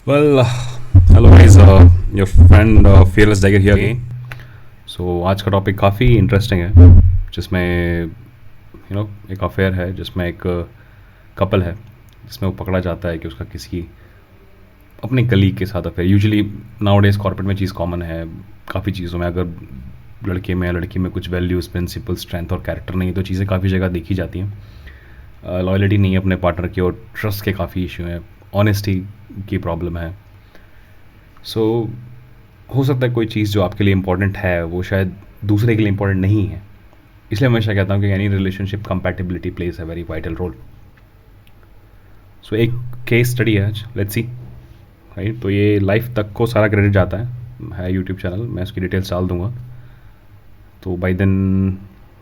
Well, hello guys, your friend Fearless Tiger here again. So आज का topic काफ़ी interesting है, जिसमें एक अफेयर है, जिसमें एक कपल है, जिसमें वो पकड़ा जाता है कि उसका किसी अपने कलीग के साथ अफेयर। यूजुअली नाउडेज कॉर्पोरेट में चीज़ कॉमन है, काफ़ी चीज़ों में अगर लड़के में या लड़की में कुछ वैल्यूज़, प्रिंसिपल, स्ट्रेंथ और कैरेक्टर नहीं है तो चीज़ें काफ़ी जगह देखी जाती हैं। लॉयल्टी नहीं है अपने पार्टनर की और ट्रस्ट के काफ़ी इशू हैं, ऑनेस्टी की प्रॉब्लम है। सो हो सकता है कोई चीज़ जो आपके लिए इम्पोर्टेंट है वो शायद दूसरे के लिए इम्पोर्टेंट नहीं है। इसलिए हमेशा कहता हूँ कि any relationship compatibility plays a very vital role. So एक केस स्टडी है आज, लेट्स सी। राइट, तो ये लाइफ तक को सारा क्रेडिट जाता है यूट्यूब चैनल, मैं उसकी डिटेल्स डाल दूँगा। तो by then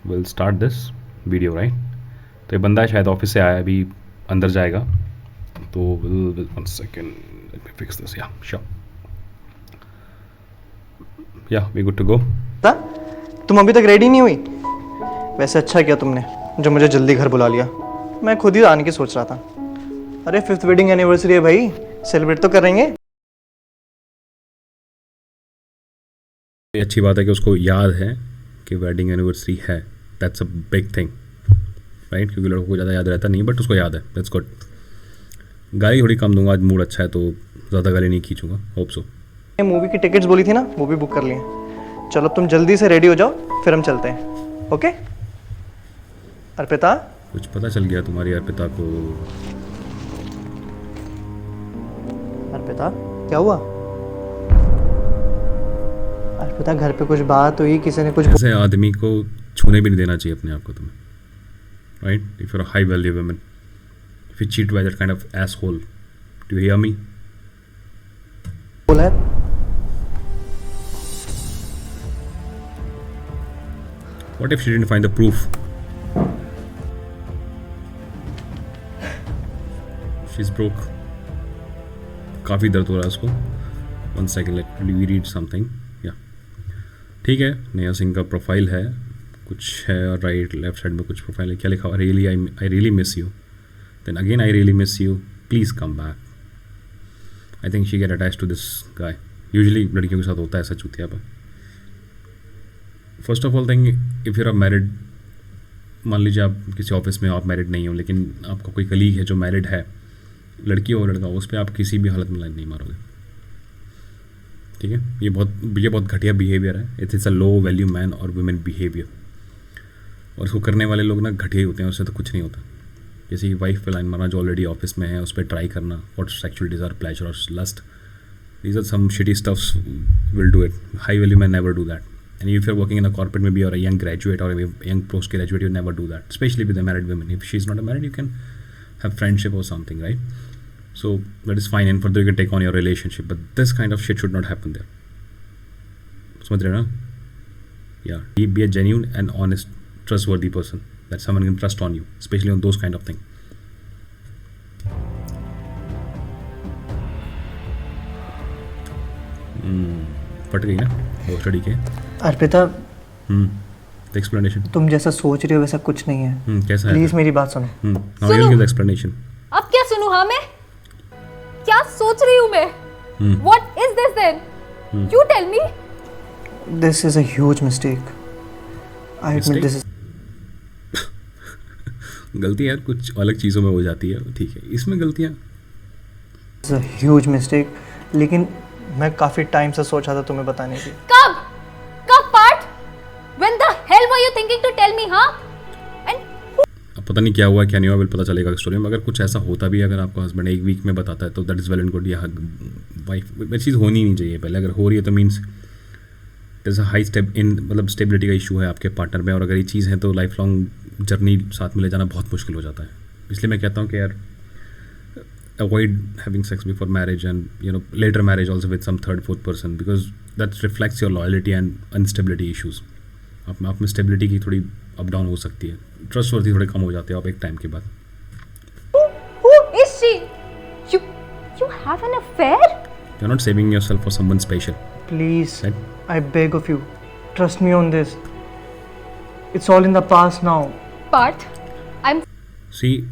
will start this video. Right, तो ये बंदा शायद ऑफिस से आया, अभी अंदर जाएगा, तो will 1 second, let me fix this. या श्योर, या वी गुड टू गो। था? तुम अभी तक रेडी नहीं हुई? वैसे अच्छा किया तुमने जो मुझे जल्दी घर बुला लिया। मैं खुद ही आने की सोच रहा था। अरे 5th वेडिंग एनिवर्सरी है भाई, सेलिब्रेट तो करेंगे। ये अच्छी बात है कि उसको याद है कि वेडिंग एनिवर्सरी है। That's a big thing, right, क्योंकि लड़कों को ज़्यादा याद रहता नहीं, बट उसको याद है। That's good. गाली थोड़ी कम दूंगा, आज मूड अच्छा है तो ज़्यादा गाली नहीं खींचूंगा, होप सो। मूवी की टिकट्स बोली थी ना, वो भी बुक कर लिए। चलो तुम जल्दी से रेडी हो जाओ, फिर हम चलते हैं। ओके अर्पिता? कुछ पता चल गया तुम्हारी अर्पिता को? अर्पिता क्या हुआ? अर्पिता घर पे कुछ बात हुई, किसी ने कुछ ऐसे आदमी को छूने भी नहीं देना चाहिए अपने आप को तुम्हें, right? If you are high value woman, if you cheat by that kind of asshole, do you hear me? बोला है? What if she didn't find the proof? She's broke. काफ़ी दर्द हो रहा है उसको। 1 second, let me read something. या ठीक है, नेहा सिंह का प्रोफाइल है, कुछ है और राइट लेफ्ट साइड में कुछ प्रोफाइल है। क्या लिखा हुआ? Really I really miss you, then again I really miss you, please come back. I think she get attach to this guy. Usually लड़कियों के साथ होता है ऐसा चूतिया पर। First of all thing, if you are married, मान लीजिए आप किसी ऑफिस में, आप मैरिड नहीं हो, लेकिन आपका कोई कलीग है जो मैरिड है, लड़की हो लड़का हो, उस पर आप किसी भी हालत में लाइन नहीं मारोगे, ठीक है? ये बहुत घटिया बिहेवियर है। It is a low value man और वुमेन बिहेवियर, और इसको करने वाले लोग ना घटिया ही होते हैं, उससे तो कुछ नहीं होता। जैसे कि वाइफ पे लाइन मारना जो ऑलरेडी ऑफिस में है, उस पर ट्राई करना, व्हाट सेक्सुअल डिज़ायर, प्लेजर और lust, these are some shitty stuffs will do it. High value man never do that. And if you're working in a corporate, maybe you're a young graduate or a young postgraduate, you never do that, especially with a married woman. If she's not a married, you can have friendship or something, right? So that is fine, and further you can take on your relationship, but this kind of shit should not happen there. समझ रहे हो ना? Yeah, be a genuine and honest, trustworthy person that someone can trust on you, especially on those kind of things. फट गई ना वो study के। Arpita explanation. तुम जैसा सोच रही हो वैसा कुछ नहीं है। कैसा है? प्लीज मेरी बात सुनो। Now you give the explanation. अब क्या सुनूं? हाँ, मैं क्या सोच रही हूँ मैं? What is this then? You tell me. This is a huge mistake. I admit this is. गलती यार कुछ अलग चीज़ों में हो जाती है, ठीक है, इसमें गलतियाँ। It's a huge mistake. लेकिन मैं काफी टाइम से सोचा था तुम्हें बताने की। कब part? When the hell were you thinking to tell me, हाँ? अब पता नहीं क्या हुआ क्या नहीं हुआ, बिल पता चलेगा स्टोरी में। अगर कुछ ऐसा होता भी, अगर आपका हस्बैंड 1 वीक में बताता है तो that is well and good. या वाइफ वैसी चीज़ होनी नहीं चाहिए पहले, अगर हो रही है तो means there is a high step in, मतलब स्टेबिलिटी का इशू है आपके पार्टनर में, और अगर ये चीज़ है तो लाइफ लॉन्ग जर्नी साथ में ले जाना बहुत मुश्किल हो जाता है। इसलिए मैं कहता हूँ कि यार avoid having sex before marriage, and later marriage also with some third, fourth person, because that reflects your loyalty and instability issues. आप में स्टेबिलिटी की थोड़ी अप डाउन हो सकती है, ट्रस्टवर्थी थोड़े कम हो जाते हो आप एक टाइम के बाद। Who is she? You have an affair? You're not saving yourself for someone special. Please, Right? I beg of you, trust me on this. It's all in the past now. Part, I'm See,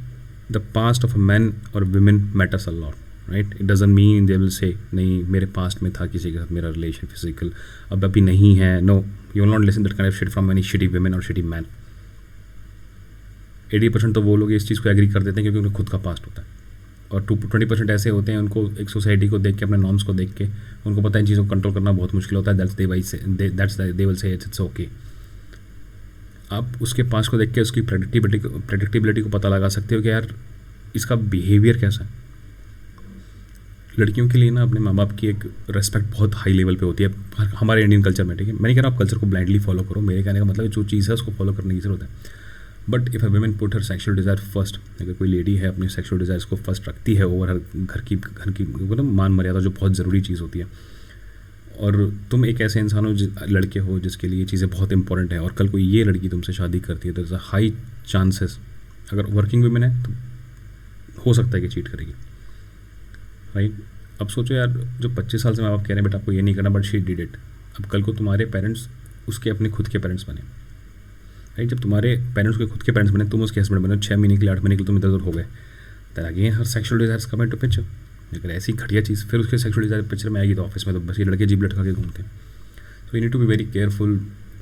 the past of a man or women matters a lot. Right. It doesn't mean they will say नहीं मेरे past में था किसी के साथ मेरा relation physical, अब अभी नहीं है. No, you will not listen that kind of shit from any shitty women और शिटी मैन. 80% तो वो लोग इस चीज़ को एग्री कर देते हैं क्योंकि उन्हें खुद का पास्ट होता है, और 20% ऐसे होते हैं उनको एक सोसाइटी को देख के, अपने नॉर्म्स को देख के उनको पता है इन चीज़ों को कंट्रोल करना बहुत मुश्किल होता है. They will say it's okay. आप उसके पास्ट को देख के उसकी प्रेडिक्टिबिलिटी को पता लगा सकते हो कि यार इसका बिहेवियर कैसा है. लड़कियों के लिए ना अपने माँ बाप की एक रेस्पेक्ट बहुत हाई लेवल पे होती है हमारे इंडियन कल्चर में. ठीक है, मैं नहीं कह रहा आप कल्चर को ब्लाइंडली फॉलो करो, मेरे कहने का मतलब जो चीज़ है उसको फॉलो करने की जरूरत है. But if a women put her sexual desire first, अगर कोई लेडी है अपनी सेक्सुअल डिज़ायर्स को फर्स्ट रखती है ओवर हर घर की मतलब मान मर्यादा जो बहुत ज़रूरी चीज़ होती है, और तुम एक ऐसे इंसान हो लड़के हो जिसके लिए ये चीज़ें बहुत इंपॉर्टेंट है, और कल कोई ये लड़की तुमसे शादी करती है तो इट्स अ हाई चांसेस, अगर वर्किंग वुमेन है तो हो सकता है कि चीट करेगी. राइट. अब सोचो यार, जो 25 साल से माँ बाप कह रहे हैं बेटा आपको ये नहीं करना, बट शी डिड इट. अब कल को तुम्हारे पेरेंट्स उसके अपने खुद के पेरेंट्स बने. राइट. जब तुम्हारे पेरेंट्स के खुद के पेरेंट्स बने, तुम उसके हस्बैंड बने, 6 महीने के लिए 8 महीने के लिए तुम इधर उधर हो गए, तो again her sexual desires come into picture. अगर ऐसी घटिया चीज़ फिर उसके सेक्सुअल डिज़ायर पिक्चर में आएगी तो ऑफिस में तो बस ये लड़के जीभ लटका के घूमते हैं. So you need to be very careful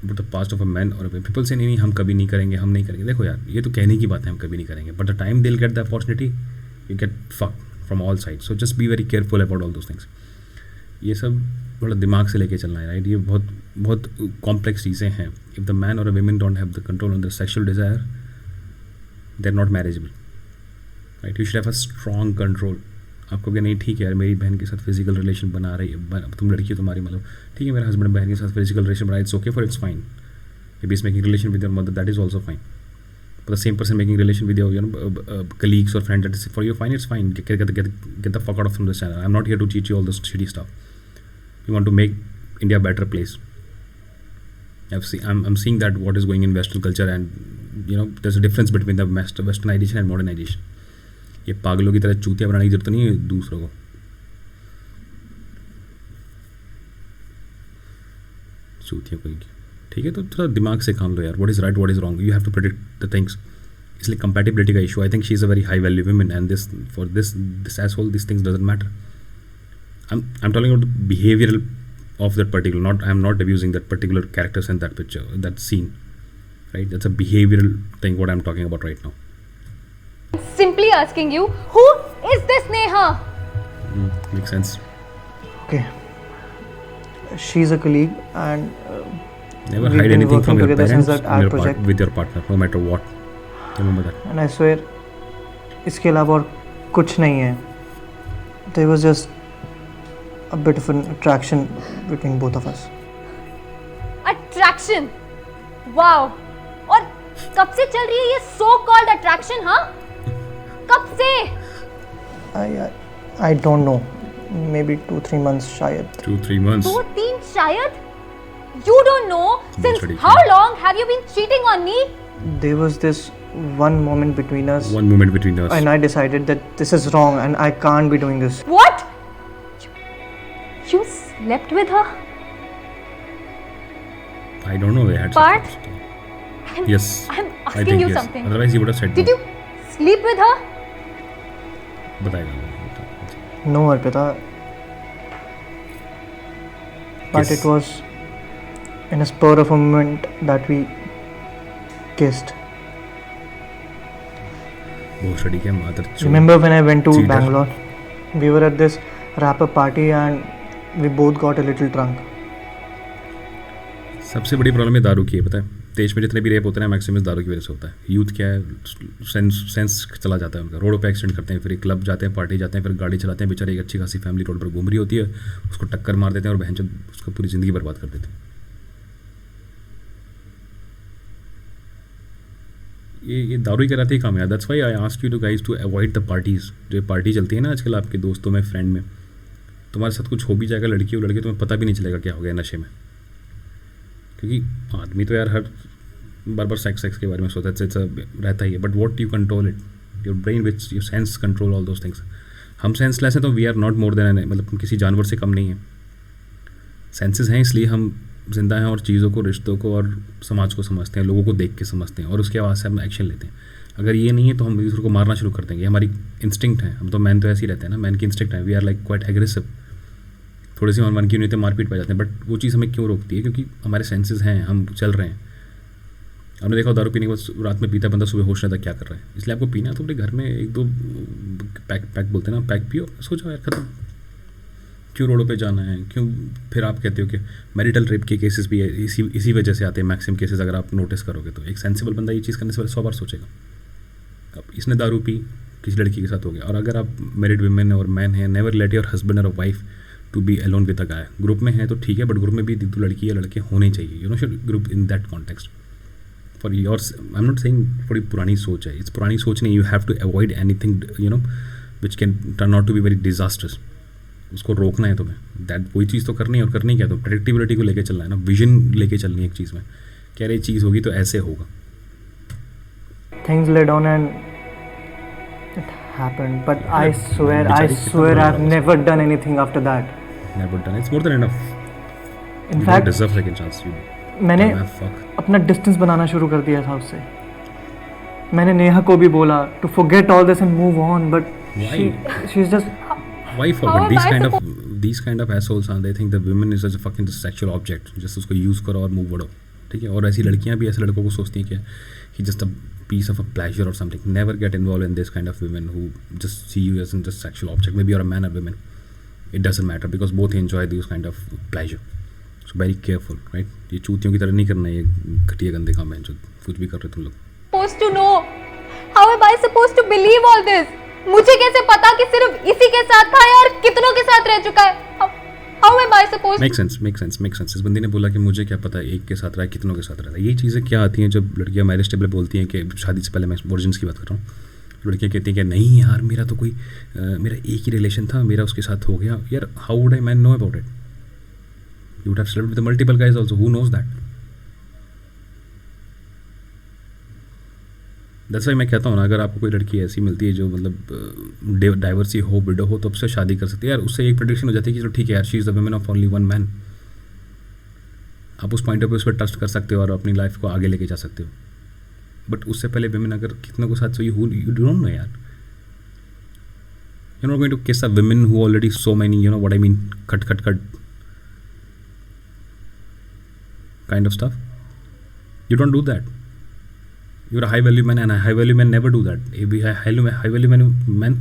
about the past of a man और पीपल से नहीं हम कभी नहीं करेंगे, हम नहीं करेंगे. देखो यार, ये तो कहने की बात है हम कभी नहीं करेंगे, but the time they will get the opportunity you get fuck from all side. So just be very careful about all those things. ये सब थोड़ा दिमाग से लेके चलना है. राइट. ये बहुत बहुत कॉम्प्लेक्स चीज़ें हैं. इफ़ द मैन और a women don't have the control on the sexual desire, they are not marriageable. Right. You should have a strong control. आपको क्या नहीं, ठीक है यार मेरी बहन के साथ फिजिकल रिलेशन बना रही है, तुम लड़की हो तुम्हारी मतलब ठीक है, मेरा हस्बैंड बहन के साथ फिजिकल रिलेशन बना, it's okay for its fine. If is making relation with your mother, that is also fine. But the same person making relation with your colleagues or friends, that is for you fine, it's fine. Get the fuck out of from this channel. I'm not here to teach you all this shitty stuff. You want to make India a better place. I'm seeing that what is going in Western culture, and there's a difference between the Westernization and modernization. ये पागलों की तरह चूतिया बनाने की जरूरत नहीं है दूसरों को. चूतिया कोई, ठीक है, तो थोड़ा दिमाग से काम लो यार. What is right, what is wrong, you have to predict the things. इसलिए कंपैटिबिलिटी का issue, I think she is a very high value woman, and this asshole this things doesn't matter. I am talking about the behavioural of that particular, not I am not abusing that particular characters in that picture, that scene, right? That's a behavioral thing what I'm talking about right now. Simply asking you, who is this Neha? Makes sense. Okay. She's a colleague and Never we've hide been anything from working your together parents since that art project. with your partner, no matter what. Remember that. And I swear इसके अलावा और कुछ नहीं है. There was just a bit of an attraction between both of us. Attraction? Wow. और कब से चल रही है ये so called attraction, हाँ? कब से? I don't know. Maybe 2-3 months शायद. 2-3 months. 2-3 शायद? You don't know? Since Sorry. how long have you been cheating on me? There was this one moment between us. One moment between us. And I decided that this is wrong and I can't be doing this. What? You slept with her? I don't know. They had Parth? something. Yes. I'm I asking think you yes. something. Otherwise, he would have said Did no. you sleep with her? बताएगा. No, Arpita. But Kiss. it was in a spur of a moment that we kissed. भोसड़ी के मादर चोद. Remember when I went to Cheater. Bangalore? We were at this wrap-up party and we both got a little drunk. सबसे बड़ी problem है दारू की है. पता है देश में जितने भी रेप होते हैं मैक्सिमम दारू की वजह से होता है. यूथ क्या है, सेंस चला जाता है उनका, रोडों पे एक्सीडेंट करते हैं, फिर क्लब जाते हैं, पार्टी जाते हैं, फिर गाड़ी चलाते हैं. बेचारे एक अच्छी खासी फैमिली रोड पर घूम रही होती है, उसको टक्कर मार देते हैं और बहन चोद उसको पूरी ज़िंदगी बर्बाद कर देते हैं. ये दारू ही कराते ही काम है. That's why I ask you to guys to avoid the parties. जो पार्टी चलती है ना आजकल आपके दोस्तों में, फ्रेंड में, तुम्हारे साथ कुछ हो भी जाएगा, लड़की हो लड़के, तुम्हें पता भी नहीं चलेगा क्या हो गया नशे में. क्योंकि आदमी तो यार हर बार बार सेक्स के बारे में सोचता है, रहता ही है. But what you control it, your brain which your sense control all those things. हम सेंसलेस हैं तो we are not more than, मतलब हम किसी जानवर से कम नहीं हैं. सेंसेस हैं इसलिए हम जिंदा हैं और चीज़ों को, रिश्तों को और समाज को समझते हैं, लोगों को देख के समझते हैं और उसके आवाज़ से हम एक्शन लेते हैं. अगर ये नहीं है तो हम एक दूसरे को मारना शुरू कर देंगे, हमारी इंस्टिंक्ट है। हम तो मैन तो ऐसे ही रहते हैं ना, मैन की इंस्टिंक्ट है, we are like quite aggressive. थोड़ी सी मन की नहीं तो मारपीट पा जाते हैं, बट वो चीज़ हमें क्यों रोकती है? क्योंकि हमारे सेंसेस हैं, हम चल रहे हैं। आपने देखा दारू पीने के बाद रात में पीता बंदा सुबह होश रहता क्या कर रहा है। इसलिए आपको पीना है तो अपने घर में 1-2 पैक बोलते हैं ना, पैक पियो, सो जाओ यार, खत्म। क्यों रोडों पे जाना है? क्यों फिर आप कहते हो कि मैरिटल रेप के केसेस भी है, इसी वजह से आते हैं मैक्सिमम केसेस। अगर आप नोटिस करोगे तो एक सेंसिबल बंदा ये चीज़ करने से पहले 100 बार सोचेगा। अब इसने दारू पी, किसी लड़की के साथ हो गया। और अगर आप मैरिड वुमेन और मैन हैं, नेवर लेट योर हस्बैंड और wife to be alone with a guy. Group में है तो ठीक है, बट ग्रुप में भी 2 लड़की या लड़के होने चाहिए, you know, should group in that context for your. I am not saying थोड़ी पुरानी सोच है, इट्स पुरानी सोच नहीं। You have to avoid anything you know which can turn out to be very disasters. उसको रोकना है तुम्हें, दैट वही चीज़ तो करनी है। और करनी क्या? तो प्रेडिक्टिबिलिटी को लेके चलना है ना, विजन लेके चलनी है एक चीज़ में, क्या ये चीज़ होगी तो ऐसे होगा। Things led on and it happened, but I swear I've never done anything after that. Never done. It's more than enough. In You fact, don't deserve second chance. You मैंने fuck. अपना डिस्टेंस बनाना शुरू कर दिया था उससे। मैंने नेहा को भी बोला to forget all this and move on, but Why? she's just Why forget? These kind of assholes are. They think that women is just a fucking sexual object. Just उसको use करो और move करो, ठीक है। और ऐसी लड़कियां भी ऐसे लड़कों को सोचती हैं कि he just a piece of a pleasure or something. Never get involved in this kind of women who just see you as just sexual object. Maybe you're a man or woman. It doesn't matter because both enjoy these kind of pleasure. So very careful, right? ये चूतियों की तरह नहीं करना है, ये घटिया गंदे काम है जो कुछ भी कर रहे तुम लोग। Supposed to know? How am I supposed to believe all this? मुझे कैसे पता कि सिर्फ इसी के साथ था यार, कितनों के साथ रह चुका है? How am I supposed? Make sense. इस बंदी ने बोला कि मुझे क्या पता एक के साथ रहा है, कितनों के साथ रहा है। ये चीज़ें क्या आती हैं जब लड़कियां मैरिज टेबल बोलती हैं कि शादी से पहले, मैं वर्जिन्स की बात कर रहा हूँ, लड़कियां कहती हैं कि नहीं यार मेरा तो कोई मेरा एक ही रिलेशन था, मेरा उसके साथ हो गया। यार how would I man know about it? You would have slept with multiple guys also, who knows that? That's why मैं कहता हूँ ना, अगर आपको कोई लड़की ऐसी मिलती है जो मतलब डाइवर्सी हो, विडो हो, तो उससे शादी कर सकती है यार। उससे एक प्रेडिक्शन हो जाती है कि चलो ठीक है यार, she is the woman of only one man. आप उस पॉइंट पे उस पर ट्रस्ट कर सकते हो और अपनी लाइफ को आगे लेके जा सकते हो। बट उससे पहले वुमेन अगर कितनों के साथ सोई, यू डोंट नो यार, you not going to kiss a women who already so many, you know what I mean, that kind of stuff. You don't do that. You're a high value man, and a high value man never do that. We high value men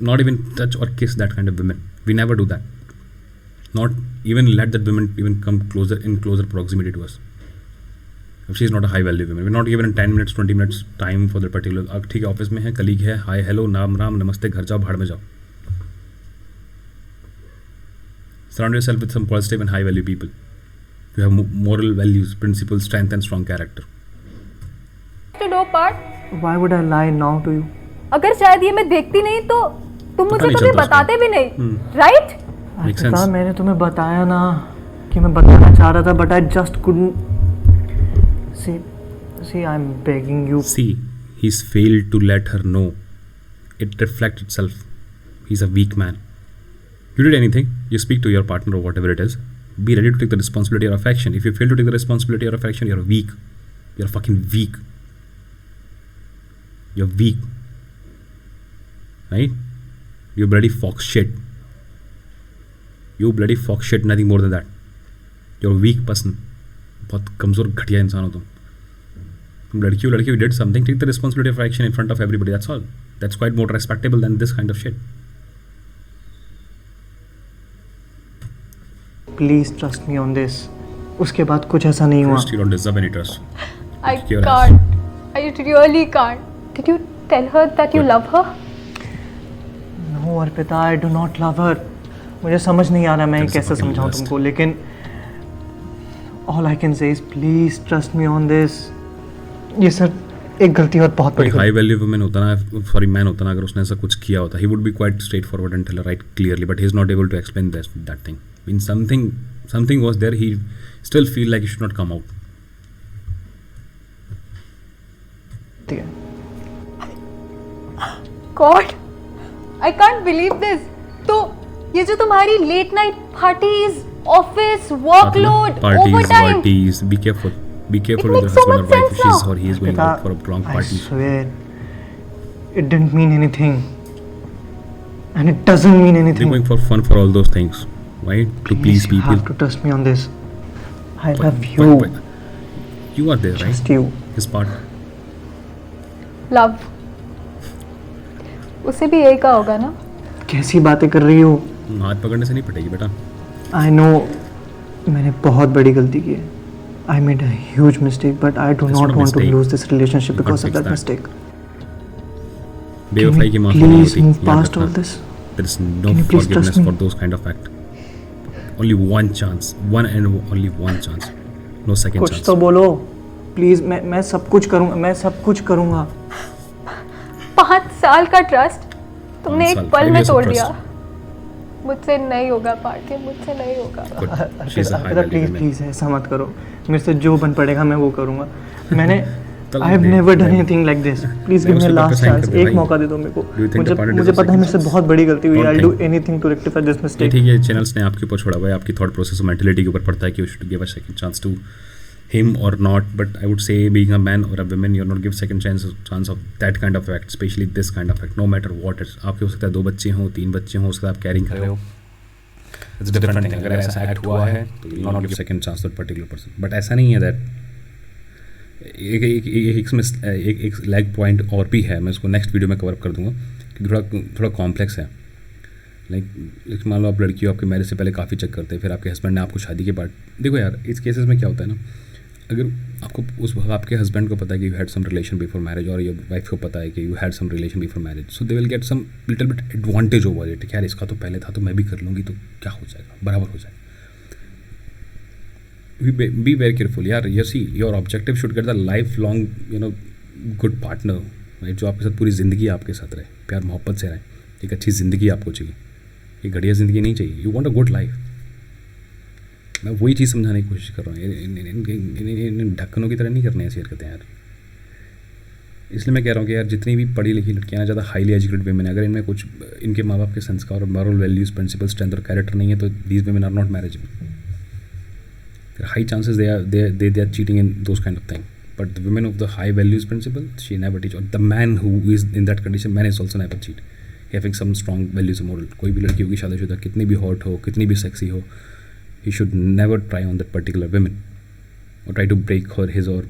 not even touch or kiss that kind of women. We never do that. Not even let that woman even come closer proximity to us. If she is not a high value woman, we're not given 10 minutes 20 minutes time for the particular. ठीक है, office में है, colleague है, hi hello नाम राम नमस्ते, घर जाओ, भाड़ में जाओ. Surround yourself with some positive and high value people. You have moral values, principles, strength and strong character. To know part. Why would I lie now to you? अगर शायद ये मैं देखती नहीं तो तुम मुझे कभी बताते भी नहीं, right? Makes sense. मैंने तुम्हें बताया ना कि मैं बताना चाह रहा था, but I just couldn't. See, I'm begging you. See, he's failed to let her know. It reflects itself. He's a weak man. You did anything? You speak to your partner or whatever it is. Be ready to take the responsibility of action. If you fail to take the responsibility of action, you're weak. You're fucking weak. You're weak. Right? You bloody fox shit. You bloody fox shit, nothing more than that. You're a weak person. बहुत कमज़ोर घटिया इंसान हो तुम लड़की हो, you did something, take the responsibility of action in front of everybody, that's all. That's quite more respectable than this kind of shit. Please trust me on this. उसके बाद कुछ ऐसा नहीं हुआ. First, you don't deserve any trust. I can't. I really can't. Did you tell her that you love her? No, Arpita, I do not love her. मुझे समझ नहीं आ रहा मैं कैसे समझाऊं तुमको, लेकिन all I can say is please trust me on this. ये सर एक गलती और बहुत बड़ी. हाई वैल्यू वुमेन होता ना, सॉरी मैन होता ना, अगर उसने ऐसा कुछ किया होता, he would be quite straightforward and tell her right clearly, but he is not able to explain that thing. When something was there, he still feel like he should not come out. ठीक है. God, I can't believe this. तो ये जो तुम्हारी late night parties, office, workload, overtime. Parties, be careful. Be careful It with your makes so husband or much wife if sense she's now. or he is going out for a wrong I party. swear, it didn't mean anything. And it doesn't mean They're anything. going for fun for all those things, right? To please you people. have to trust me on this. I But- love you. but you are there, right? Just you. His part. Love उसे भी यही का होगा ना. कैसी बातें कर रही हो? हाथ पकड़ने से नहीं पटेगी बेटा. I know मैंने बहुत बड़ी गलती की है. I made a huge mistake, but I do It's not not a want to mistake. lose this relationship You because can't of fix that that. mistake. बेवफाई की Can we माफी नहीं please होती. move याद past रखना. all this? There is no Can you please trust forgiveness me? for those kind of act. Only one chance. One and only one chance. No second कुछ chance. तो बोलो please. मैं सब कुछ करूंगा. मैं सब कुछ करूंगा. 5 साल का ट्रस्ट तुमने 5 एक साल, पल 5 में years of तोड़ trust. दिया. मुझसे नहीं होगा पार्थ, मुझसे नहीं होगा. But she's a high Arpita value please woman. Please ऐसा मत करो. मेरे से जो बन पड़ेगा मैं वो करूंगा. मैंने तलाक I have they. Never done मैं- एनीथिंग लाइक दिस. प्लीज मैं गिव मी उसी बात पे लास्ट sign चांस. कर दे एक भाई. मौका दे दो मेरे को. Do you think the partner मुझे deserves पता है second मेरे से chance? बहुत बड़ी गलती हुई. Don't I do think. Anything to rectify this ये मिस्टेक. ठीक है, चैनल्स ने आपके ऊपर छोड़ा हुआ है, आपकी थॉट प्रोसेस और मेंटलिटी के ऊपर पड़ता है कि you should give a second chance to him or not, but I would say being a man or a woman, you're not give second chance of that kind of act, especially this kind of act, no matter what it's. आपके हो सकता है 2 बच्चे हों, 3 बच्चे हों, उसके बाद आप कैरिंग कर रहे हो, it's a different thing. अगर ऐसा एक्ट हुआ है तो you not give second chance to that particular person, but ऐसा नहीं है that एक लैग पॉइंट और भी है. मैं उसको नेक्स्ट वीडियो में कवर अप कर दूंगा क्योंकि थोड़ा कॉम्प्लेक्स है. लाइक मान लो आप लड़की हो, आपके मैरिज से पहले काफ़ी चेक करते हैं, फिर आपके हस्बैंड ने आपको शादी के बाद. देखो यार, इस केसेस में क्या होता है ना, अगर आपको उस आपके हस्बैंड को पता है कि you had some relation before marriage और योर वाइफ को पता है कि you had some relation before marriage, so they will get some little bit advantage over it. यार इसका तो पहले था तो मैं भी कर लूँगी तो क्या हो जाएगा, बराबर हो जाएगा. बी वेरी केयरफुल यार. You see your objective should get the life long good partner, right, जो आपके साथ पूरी ज़िंदगी आपके साथ रहे, प्यार मोहब्बत से रहे. एक अच्छी ज़िंदगी आपको चाहिए, ये घटिया ज़िंदगी नहीं चाहिए. You want a good life. मैं वही चीज़ समझाने की कोशिश कर रहा हूँ. इन ढक्कनों की तरह नहीं करने ऐसी हरकतें यार. इसलिए मैं कह रहा हूँ कि यार जितनी भी पढ़ी लिखी लड़कियाँ ना, ज़्यादा हाईली एजुकेटेड वेमेन है, अगर इनमें कुछ इनके माँ बाप के संस्कार और मॉरल वैल्यूज़, प्रिंसिपल, स्ट्रेंथ और कैरेक्टर नहीं है तो these women are not marriageable. High chances they are cheating in those kind of thing. But the women of the high values principle, she never teach. और the man who is in that condition, man is also never cheat, having some strong values moral. कोई भी लड़की होगी शादीशुदा, कितनी भी hot हो, कितनी भी सेक्सी हो, he should never try on that particular woman or try to break her his or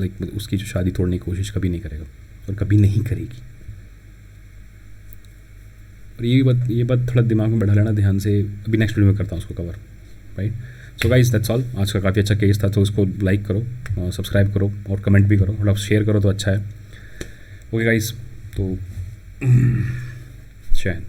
like उसकी जो शादी तोड़ने की कोशिश कभी नहीं करेगा और कभी नहीं करेगी. और ये बात थोड़ा दिमाग में बैठा लेना ध्यान से. अभी नेक्स्ट वीडियो में करता हूँ उसको cover, right. So guys that's all. आज का काफ़ी अच्छा केस था, तो उसको लाइक करो, सब्सक्राइब करो और कमेंट भी करो, थोड़ा शेयर करो तो अच्छा है. ओके गाइस, तो शायद